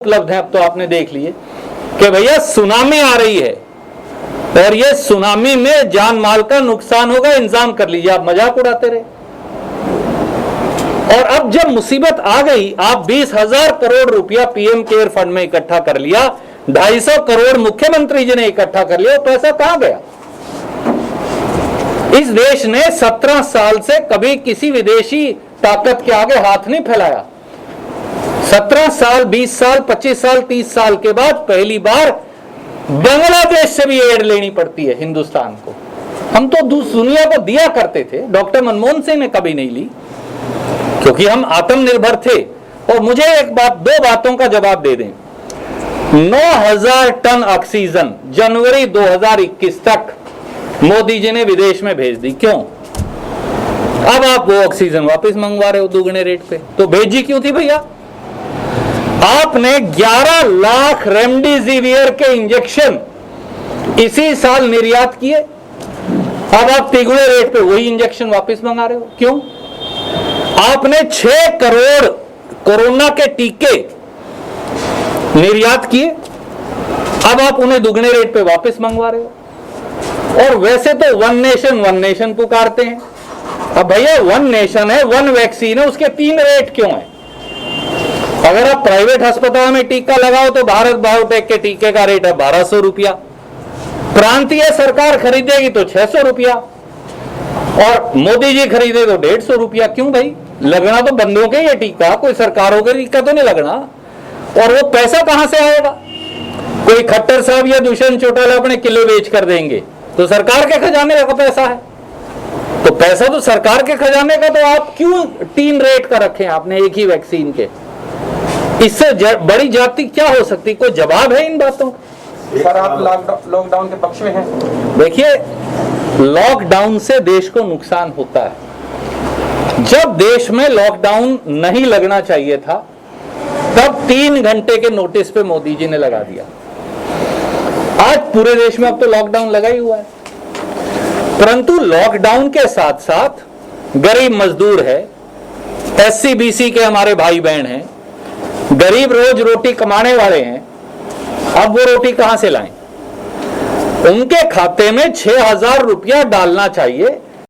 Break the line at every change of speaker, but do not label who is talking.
उपलब्ध है। अब तो आपने देख लिए कि भैया सुनामी आ रही है और ये सुनामी में जान माल का नुकसान होगा, इंतजाम कर लीजिए। आप मजाक उड़ाते रहे। और अब जब मुसीबत आ गई, आप 20,000 करोड़ रुपया पीएम केयर फंड में इकट्ठा कर लिया, 250 करोड़ मुख्यमंत्री जी ने इकट्ठा कर लिया, पैसा कहां गया? इस देश ने 17 साल से कभी किसी विदेशी ताकत के आगे हाथ नहीं फैलाया। 17 साल, 20 साल, 25 साल, 30 साल के बाद पहली बार बांग्लादेश से भी एड लेनी पड़ती है हिंदुस्तान को। हम तो दुनिया को दिया करते थे, डॉक्टर मनमोहन सिंह ने कभी नहीं ली क्योंकि हम आत्मनिर्भर थे। और मुझे एक बात, दो बातों का जवाब दे दें। 9,000 टन ऑक्सीजन जनवरी 2021 तक मोदी जी ने विदेश में भेज दी। क्यों? अब आप वो ऑक्सीजन वापस मंगवा रहे हो दुगने रेट पे। तो भेजी क्यों थी भैया? आपने 11 लाख रेमडेसिवियर के इंजेक्शन इसी साल निर्यात किए। अब आप तिगुने रेट पे वही इंजेक्शन वापस मंगा रहे हो। क्यों? आपने 6 करोड़ कोरोना के टीके निर्यात किए, अब आप उन्हें दुगने रेट पे वापस मंगवा रहे हो। और वैसे तो वन नेशन पुकारते हैं। अब भैया वन नेशन है, वन वैक्सीन है, उसके 3 रेट क्यों है? अगर आप प्राइवेट अस्पताल में टीका लगाओ तो भारत बायोटेक के टीके का रेट है 1200 रुपया, प्रांतीय सरकार खरीदेगी तो 600 रुपया, और मोदी जी खरीदे तो 150 रुपया। क्यों भाई? लगना तो बंदों के ये टीका, कोई सरकारों के टीका तो नहीं लगना। और वो पैसा कहां से आएगा? कोई खट्टर साहब या दुष्यंत चौटाला अपने किले बेच कर देंगे तो सरकार के खजाने का पैसा है। तो पैसा तो सरकार के खजाने का, तो आप क्यों 3 रेट का रखे आपने एक ही वैक्सीन के? इससे बड़ी जाति क्या हो सकती? कोई जवाब है इन बातों का?
सर, आप लॉकडाउन के पक्ष में हैं?
देखिए, लॉकडाउन से देश को नुकसान होता है। जब देश में लॉकडाउन नहीं लगना चाहिए था तब 3 घंटे के नोटिस पे मोदी जी ने लगा दिया। आज पूरे देश में अब तो लॉकडाउन लगा ही हुआ है। परंतु लॉकडाउन के साथ साथ गरीब मजदूर है, SC BC के हमारे भाई बहन हैं, गरीब रोज रोटी कमाने वाले हैं। अब वो रोटी कहां से लाएं? उनके खाते में 6,000 रुपया डालना चाहिए।